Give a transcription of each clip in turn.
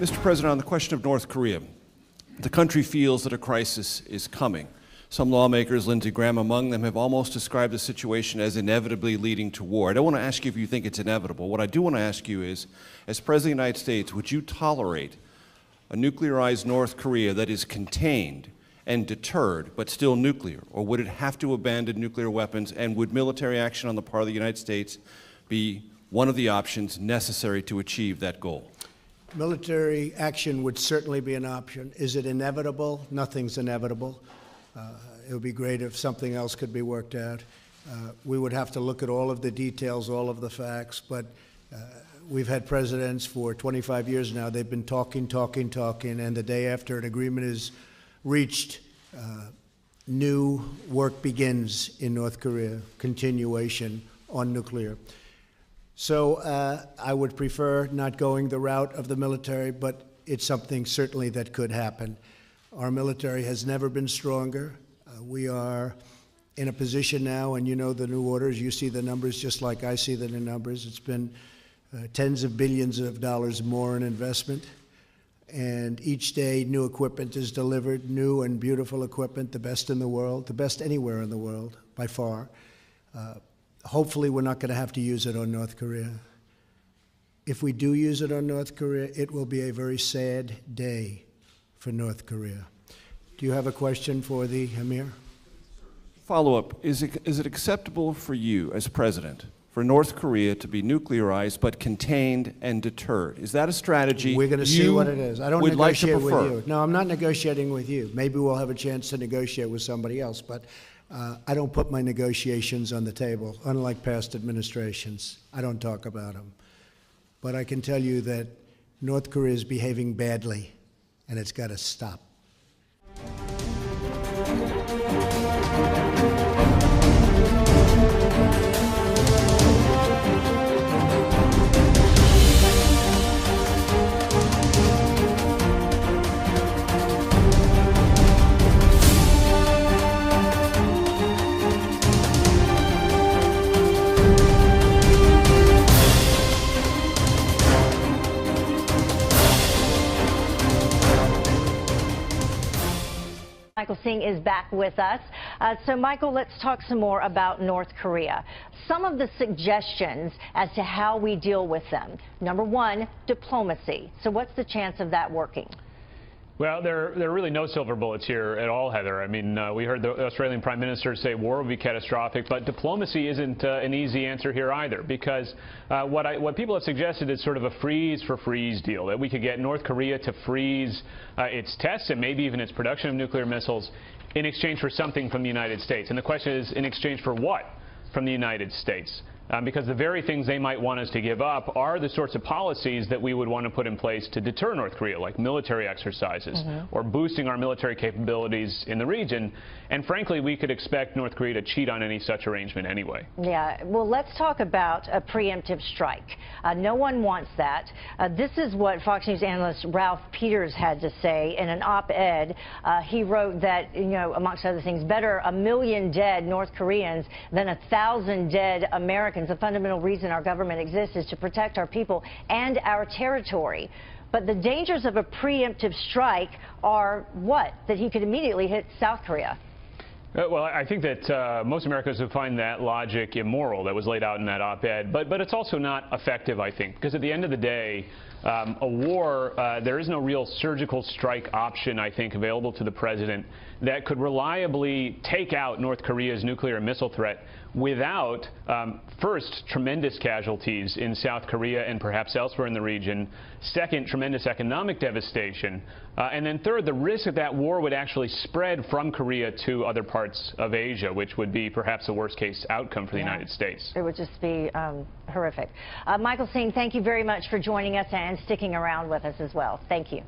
Mr. President, on the question of North Korea, the country feels that a crisis is coming. Some lawmakers, Lindsey Graham among them, have almost described the situation as inevitably leading to war. I don't want to ask you if you think it's inevitable. What I do want to ask you is, as President of the United States, would you tolerate a nuclearized North Korea that is contained and deterred, but still nuclear? Or would it have to abandon nuclear weapons, and would military action on the part of the United States be one of the options necessary to achieve that goal? Military action would certainly be an option. Is it inevitable? Nothing's inevitable. It would be great if something else could be worked out. We would have to look at all of the details, all of the facts, but we've had presidents for 25 years now. They've been talking, and the day after an agreement is reached, new work begins in North Korea, continuation on nuclear. So I would prefer not going the route of the military, but it's something certainly that could happen. Our military has never been stronger. We are in a position now, and you know the new orders, you see the numbers just like I see the new numbers. It's been tens of billions of dollars more in investment. And each day new equipment is delivered, new and beautiful equipment, the best in the world, the best anywhere in the world, by far. Hopefully we're not going to have to use it on North Korea. If we do use it on North Korea, it will be a very sad day for North Korea. Do you have a question for the Emir? Follow-up, is it acceptable for you as president for North Korea to be nuclearized but contained and deterred? Is that a strategy we're going to see what it is? I don't would negotiate like to prefer? with you. No, I'm not negotiating with you. Maybe we'll have a chance to negotiate with somebody else, but I don't put my negotiations on the table, unlike past administrations. I don't talk about them. But I can tell you that North Korea is behaving badly, and it's got to stop. Michael Singh is back with us. So, Michael, let's talk some more about North Korea. Some of the suggestions as to how we deal with them. Number one, diplomacy. So what's the chance of that working? Well, there are really no silver bullets here at all, Heather. I mean, we heard the Australian Prime Minister say war would be catastrophic, but diplomacy isn't an easy answer here either, because what people have suggested is sort of a freeze-for-freeze deal, that we could get North Korea to freeze its tests and maybe even its production of nuclear missiles in exchange for something from the United States. And the question is, in exchange for what from the United States? Because the very things they might want us to give up are the sorts of policies that we would want to put in place to deter North Korea, like military exercises or boosting our military capabilities in the region. And frankly, we could expect North Korea to cheat on any such arrangement anyway. Yeah, well, let's talk about a preemptive strike. No one wants that. This is what Fox News analyst Ralph Peters had to say in an op-ed. He wrote that, you know, amongst other things, better 1 million dead North Koreans than 1,000 dead Americans. The fundamental reason our government exists is to protect our people and our territory. But the dangers of a preemptive strike are what? That he could immediately hit South Korea. Well, I think that most Americans would find that logic immoral that was laid out in that op-ed, but it's also not effective, I think, because at the end of the day, a war, there is no real surgical strike option, I think, available to the president that could reliably take out North Korea's nuclear and missile threat without, first, tremendous casualties in South Korea and perhaps elsewhere in the region, second, tremendous economic devastation, and then third, the risk that that war would actually spread from Korea to other parts of Asia, which would be perhaps a worst-case outcome for the United States. It would just be horrific. Michael Singh, thank you very much for joining us and sticking around with us as well. Thank you.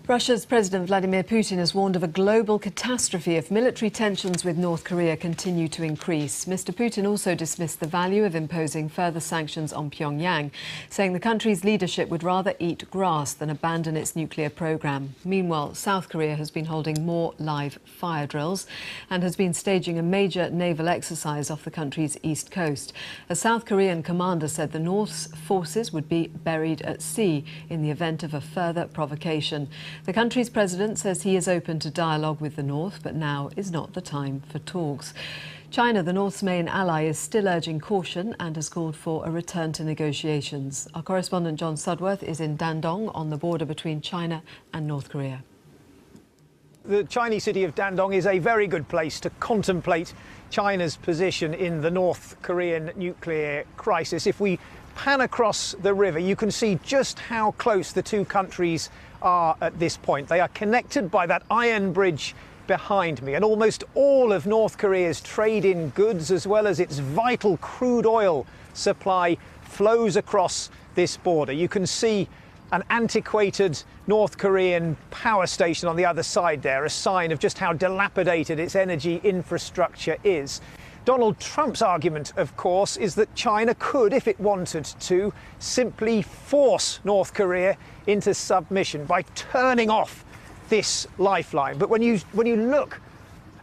Russia's President Vladimir Putin has warned of a global catastrophe if military tensions with North Korea continue to increase. Mr. Putin also dismissed the value of imposing further sanctions on Pyongyang, saying the country's leadership would rather eat grass than abandon its nuclear program. Meanwhile, South Korea has been holding more live fire drills and has been staging a major naval exercise off the country's east coast. A South Korean commander said the North's forces would be buried at sea in the event of a further provocation. The country's president says he is open to dialogue with the North, but now is not the time for talks. China, the North's main ally, is still urging caution and has called for a return to negotiations. Our correspondent John Sudworth is in Dandong on the border between China and North Korea. The Chinese city of Dandong is a very good place to contemplate China's position in the North Korean nuclear crisis. If we pan across the river, you can see just how close the two countries are at this point. They are connected by that iron bridge behind me, and almost all of North Korea's trade in goods, as well as its vital crude oil supply, flows across this border. You can see an antiquated North Korean power station on the other side there, a sign of just how dilapidated its energy infrastructure is. Donald Trump's argument, of course, is that China could, if it wanted to, simply force North Korea into submission by turning off this lifeline. But when you look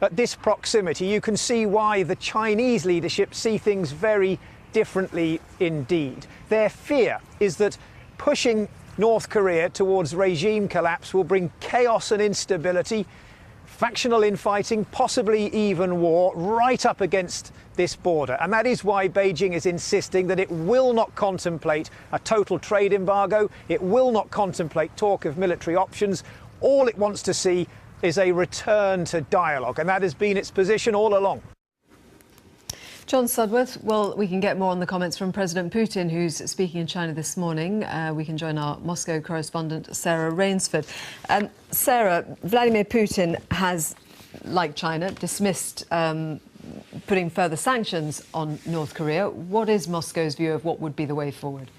at this proximity, you can see why the Chinese leadership see things very differently indeed. Their fear is that pushing North Korea towards regime collapse will bring chaos and instability, factional infighting, possibly even war, right up against this border. And that is why Beijing is insisting that it will not contemplate a total trade embargo. It will not contemplate talk of military options. All it wants to see is a return to dialogue. And that has been its position all along. John Sudworth, well, we can get more on the comments from President Putin, who's speaking in China this morning. We can join our Moscow correspondent, Sarah Rainsford. Sarah, Vladimir Putin has, like China, dismissed putting further sanctions on North Korea. What is Moscow's view of what would be the way forward?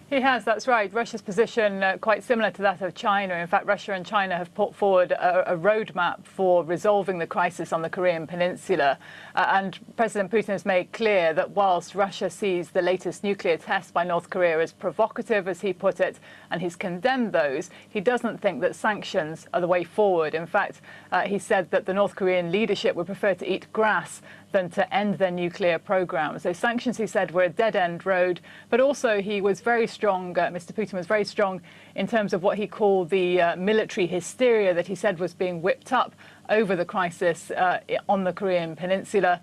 He has, that's right. Russia's position quite similar to that of China. In fact, Russia and China have put forward a roadmap for resolving the crisis on the Korean Peninsula. And President Putin has made clear that whilst Russia sees the latest nuclear test by North Korea as provocative, as he put it, and he's condemned those, he doesn't think that sanctions are the way forward. In fact, he said that the North Korean leadership would prefer to eat grass than to end their nuclear program. So sanctions, he said, were a dead-end road. But also he was very strong, Mr. Putin was very strong in terms of what he called the military hysteria that he said was being whipped up over the crisis on the Korean Peninsula,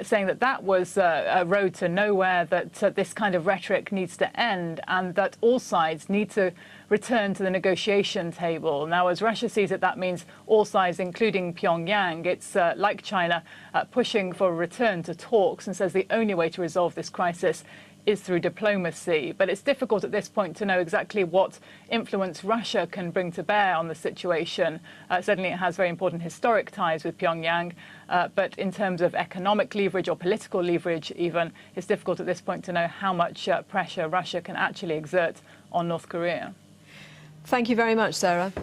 saying that that was a road to nowhere, that this kind of rhetoric needs to end, and that all sides need to return to the negotiation table. Now, as Russia sees it, that means all sides, including Pyongyang. It's like China, pushing for a return to talks, and says the only way to resolve this crisis is through diplomacy. But it's difficult at this point to know exactly what influence Russia can bring to bear on the situation. Certainly it has very important historic ties with Pyongyang, but in terms of economic leverage or political leverage even, it's difficult at this point to know how much pressure Russia can actually exert on North Korea. Thank you very much, Sarah.